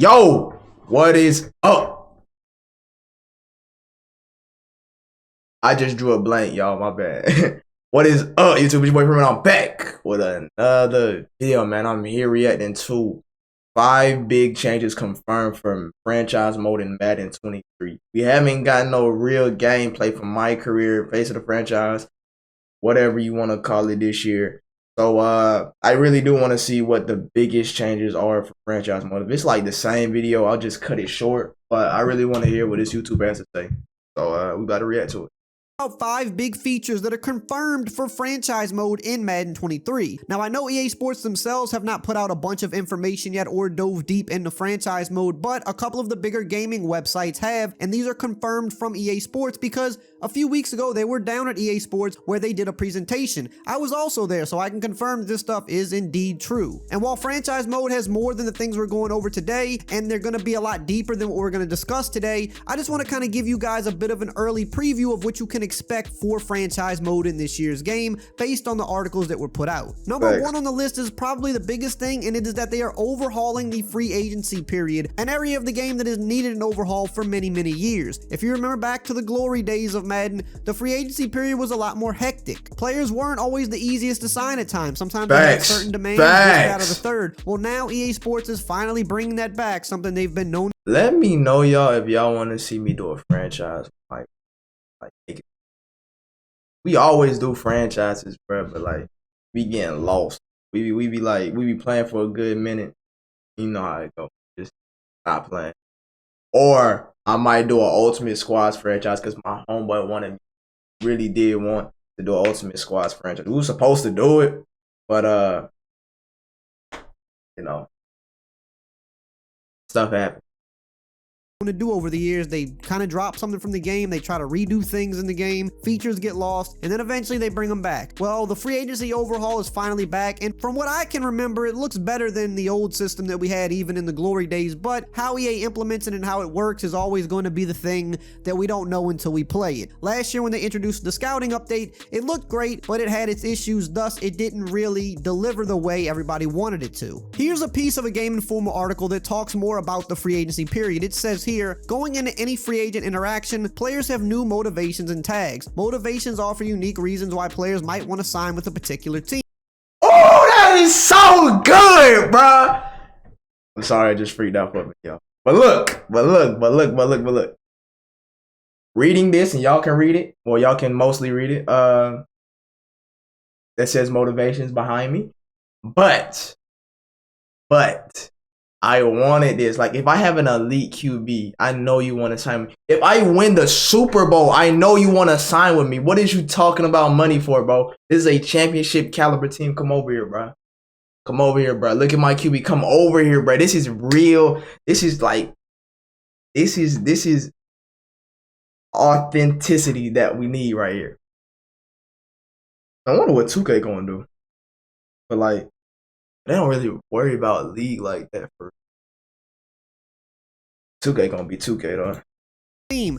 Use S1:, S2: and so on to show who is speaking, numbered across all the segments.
S1: Yo, what is up? I just drew a blank, y'all. My bad. What is up, YouTube? It's your boy Freeman. I'm back with another video, man. I'm here reacting to 5 big changes confirmed from franchise mode in Madden 23. We haven't gotten no real gameplay from my career, face of the franchise, whatever you want to call it this year. So I really do want to see what the biggest changes are for franchise mode. If it's like the same video, I'll just cut it short. But I really want to hear what this YouTube has to say. So we got to react to it.
S2: 5 big features that are confirmed for franchise mode in Madden 23. Now, I know EA Sports themselves have not put out a bunch of information yet or dove deep into franchise mode, but a couple of the bigger gaming websites have, and these are confirmed from EA Sports because a few weeks ago they were down at EA Sports where they did a presentation. I was also there, so I can confirm that this stuff is indeed true. And while franchise mode has more than the things we're going over today, and they're going to be a lot deeper than what we're going to discuss today, I just want to kind of give you guys a bit of an early preview of what you can expect for franchise mode in this year's game based on the articles that were put out. Number 1 on the list is probably the biggest thing, and it is that they are overhauling the free agency period, an area of the game that has needed an overhaul for many years. If you remember back to the glory days of Madden, the free agency period was a lot more hectic. Players weren't always the easiest to sign at times. Sometimes they had certain demands out of the third. Well, now EA Sports is finally bringing that back, something they've been known.
S1: Let me know, y'all, if y'all want to see me do a franchise. Like we always do franchises, bro, but like we getting lost. We be playing for a good minute. You know how it go. Just stop playing. Or I might do an Ultimate Squads franchise because my homeboy really did want to do an Ultimate Squads franchise. We were supposed to do it, but you know, stuff happened.
S2: To do over the years, they kind of drop something from the game, they try to redo things in the game, features get lost, and then eventually they bring them back. Well, the free agency overhaul is finally back, and from what I can remember, it looks better than the old system that we had even in the glory days, but how EA implements it and how it works is always going to be the thing that we don't know until we play it. Last year when they introduced the scouting update, it looked great, but it had its issues, thus it didn't really deliver the way everybody wanted it to. Here's a piece of a Game Informer article that talks more about the free agency period. It says here, going into any free agent interaction, players have new motivations and tags. Motivations offer unique reasons why players might want to sign with a particular team.
S1: Oh, that is so good, bro. I'm sorry, I just freaked out for me, y'all. But look. Reading this, and y'all can read it, or y'all can mostly read it. That says motivations behind me. But I wanted this. Like, if I have an elite QB, I know you want to sign with me. If I win the Super Bowl, I know you want to sign with me. What is you talking about money for, bro? This is a championship caliber team. Come over here, bro. Come over here, bro. Look at my QB. Come over here, bro. This is real. This is like, this is authenticity that we need right here. I wonder what 2K gonna do. But like, they don't really worry about league like that for 2K gonna be 2K though.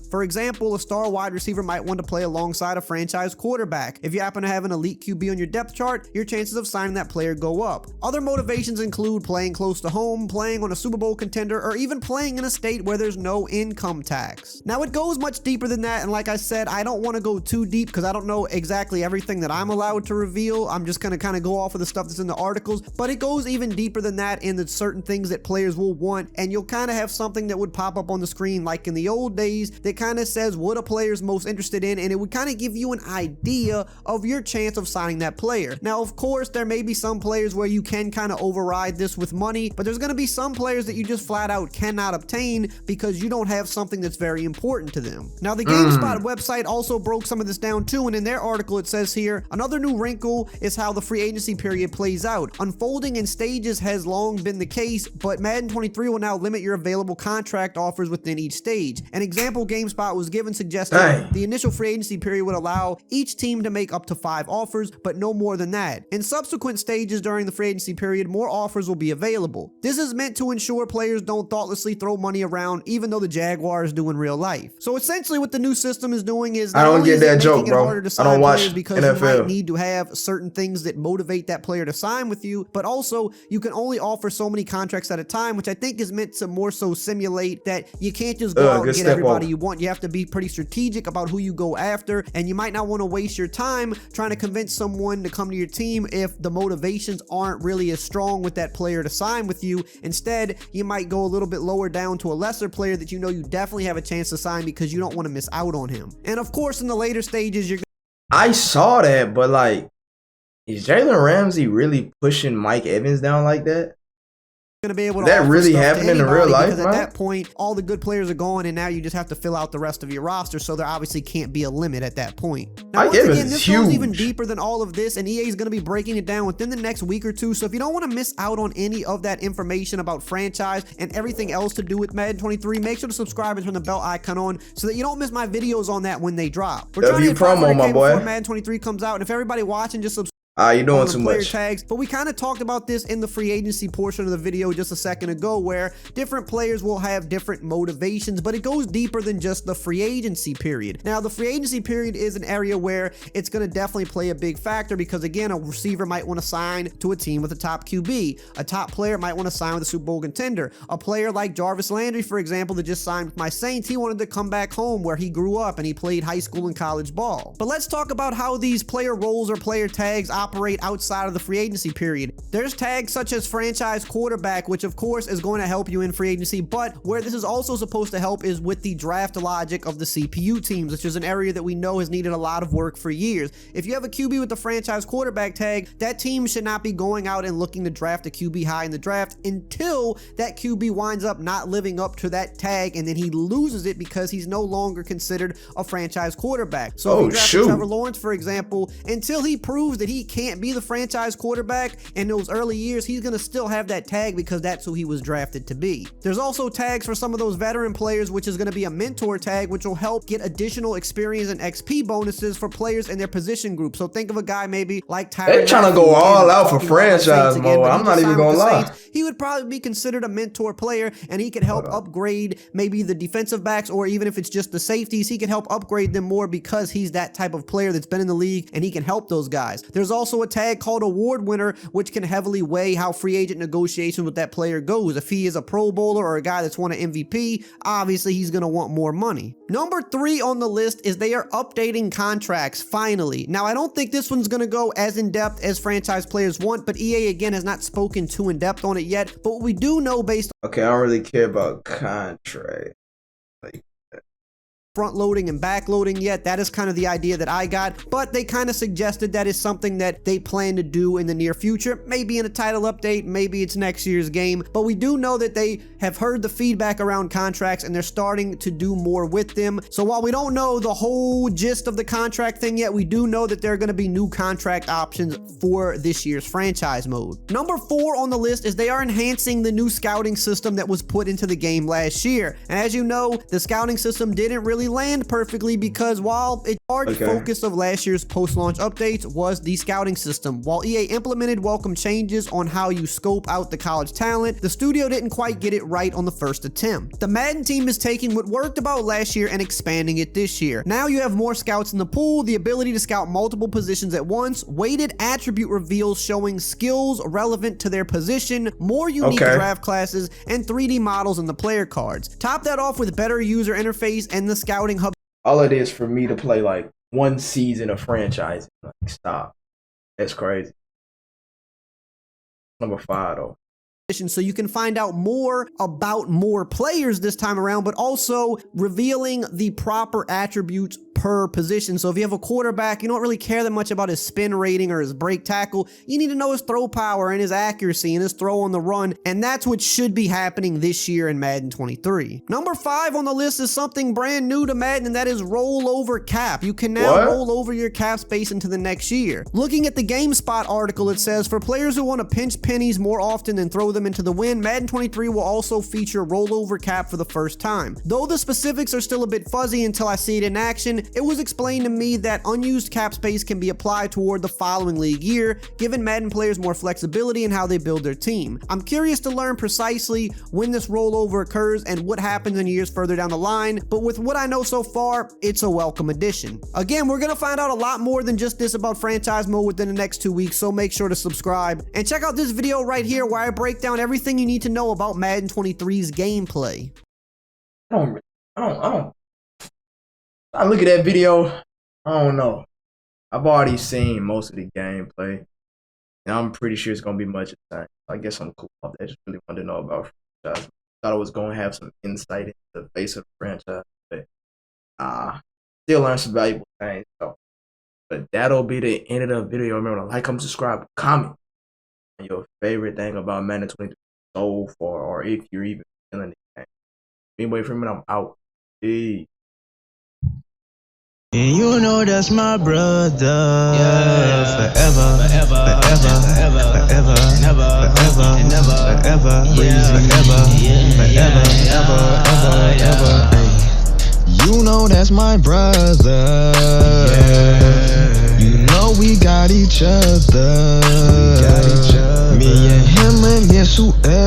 S2: For example, a star wide receiver might want to play alongside a franchise quarterback. If you happen to have an elite QB on your depth chart, your chances of signing that player go up. Other motivations include playing close to home, playing on a Super Bowl contender, or even playing in a state where there's no income tax. Now, it goes much deeper than that, and like I said, I don't want to go too deep because I don't know exactly everything that I'm allowed to reveal. I'm just going to kind of go off of the stuff that's in the articles, but it goes even deeper than that in the certain things that players will want, and you'll kind of have something that would pop up on the screen like in the old days that kind of says what a player's most interested in, and it would kind of give you an idea of your chance of signing that player. Now, of course, there may be some players where you can kind of override this with money, but there's going to be some players that you just flat out cannot obtain because you don't have something that's very important to them. Now, the GameSpot website also broke some of this down too, and in their article it says here, another new wrinkle is how the free agency period plays out. Unfolding in stages has long been the case, but Madden 23 will now limit your available contract offers within each stage. An example example, GameSpot was given suggested
S1: Dang.
S2: the initial free agency period would allow each team to make up to 5 offers, but no more than that. In subsequent stages during the free agency period, more offers will be available. This is meant to ensure players don't thoughtlessly throw money around, even though the Jaguars do in real life. So essentially what the new system is doing is
S1: I don't get that joke, bro. I don't watch
S2: because
S1: NFL.
S2: you might need to have certain things that motivate that player to sign with you, but also you can only offer so many contracts at a time, which I think is meant to more so simulate that you can't just go out and get everybody you want. You have to be pretty strategic about who you go after, and you might not want to waste your time trying to convince someone to come to your team if the motivations aren't really as strong with that player to sign with you. Instead, you might go a little bit lower down to a lesser player that you know you definitely have a chance to sign because you don't want to miss out on him. And of course, in the later stages, you're
S1: I saw that, but like, is Jalen Ramsey really pushing Mike Evans down like that?
S2: going to be able to
S1: that really happening in real life,
S2: because at that point all the good players are gone and now you just have to fill out the rest of your roster, so there obviously can't be a limit at that point. Now once again, this goes even deeper than all of this, and EA is going to be breaking it down within the next week or two, so if you don't want to miss out on any of that information about franchise and everything else to do with Madden 23, make sure to subscribe and turn the bell icon on so that you don't miss my videos on that when they drop. We're trying to get promo, my boy, before Madden 23 comes out, and if everybody watching just subscribe.
S1: You're doing too much.
S2: Tags, but we kind of talked about this in the free agency portion of the video just a second ago, where different players will have different motivations, but it goes deeper than just the free agency period. Now, the free agency period is an area where it's going to definitely play a big factor because, again, a receiver might want to sign to a team with a top QB. A top player might want to sign with a Super Bowl contender. A player like Jarvis Landry, for example, that just signed with my Saints, he wanted to come back home where he grew up and he played high school and college ball. But let's talk about how these player roles or player tags operate outside of the free agency period. There's tags such as franchise quarterback, which of course is going to help you in free agency, but where this is also supposed to help is with the draft logic of the CPU teams, which is an area that we know has needed a lot of work for years. If you have a QB with the franchise quarterback tag, that team should not be going out and looking to draft a QB high in the draft until that QB winds up not living up to that tag, and then he loses it because he's no longer considered a franchise quarterback. So if you draft Trevor Lawrence, for example, until he proves that he can't be the franchise quarterback in those early years, he's going to still have that tag because that's who he was drafted to be. There's also tags for some of those veteran players, which is going to be a mentor tag, which will help get additional experience and XP bonuses for players in their position group. So think of a guy maybe like Tyron.
S1: They're trying to go all out for franchise mode. I'm not even going to lie.
S2: He would probably be considered a mentor player, and he could help upgrade maybe the defensive backs, or even if it's just the safeties, he can help upgrade them more because he's that type of player that's been in the league and he can help those guys. There's also a tag called award winner, which can heavily weigh how free agent negotiations with that player goes. If he is a Pro Bowler or a guy that's won an MVP, obviously he's going to want more money. Number 3 on the list is they are updating contracts finally. Now, I don't think this one's going to go as in depth as franchise players want, but EA again has not spoken too in depth on it yet. But what we do know based on
S1: I don't really care about contract. Like,
S2: front loading and back loading yet. That is kind of the idea that I got, but they kind of suggested that is something that they plan to do in the near future, maybe in a title update, maybe it's next year's game, but we do know that they have heard the feedback around contracts and they're starting to do more with them. So while we don't know the whole gist of the contract thing yet, we do know that there are going to be new contract options for this year's franchise mode. Number 4 on the list is they are enhancing the new scouting system that was put into the game last year. And as you know, the scouting system didn't really land perfectly because while a large focus of last year's post-launch updates was the scouting system, while EA implemented welcome changes on how you scope out the college talent, the studio didn't quite get it right on the first attempt. The Madden team is taking what worked about last year and expanding it this year. Now you have more scouts in the pool, the ability to scout multiple positions at once, weighted attribute reveals showing skills relevant to their position, more unique draft classes, and 3D models in the player cards. Top that off with better user interface and the scouting hub.
S1: All it is for me to play like one season of franchise. Like, stop. That's crazy. Number 5 though.
S2: So you can find out more about more players this time around, but also revealing the proper attributes per position. So if you have a quarterback, you don't really care that much about his spin rating or his break tackle. You need to know his throw power and his accuracy and his throw on the run, and that's what should be happening this year in Madden 23. Number 5 on the list is something brand new to Madden, and that is rollover cap. You can now roll over your cap space into the next year. Looking at the GameSpot article, it says for players who want to pinch pennies more often than throw them them into the win, Madden 23 will also feature rollover cap for the first time. Though the specifics are still a bit fuzzy until I see it in action, it was explained to me that unused cap space can be applied toward the following league year, giving Madden players more flexibility in how they build their team. I'm curious to learn precisely when this rollover occurs and what happens in years further down the line, but with what I know so far, it's a welcome addition. Again, we're gonna find out a lot more than just this about franchise mode within the next 2 weeks, so make sure to subscribe and check out this video right here where I break down everything you need to know about Madden 23's gameplay.
S1: I look at that video, I don't know. I've already seen most of the gameplay, and I'm pretty sure it's gonna be much the same. I guess I'm cool about that. I just really wanted to know about franchise. Thought I was gonna have some insight into the face of the franchise, but still learn some valuable things. So, but that'll be the end of the video. Remember to like, comment, subscribe, comment on your favorite thing about Madden 23 so far, or if you're even feeling the game. Anyway, from me, I'm out. Peace.
S3: And you know that's my brother. Forever, forever, forever, forever, never, forever, never, forever, forever, forever, ever. You know that's my brother. You know we got each other. Me and him and yes, whoever.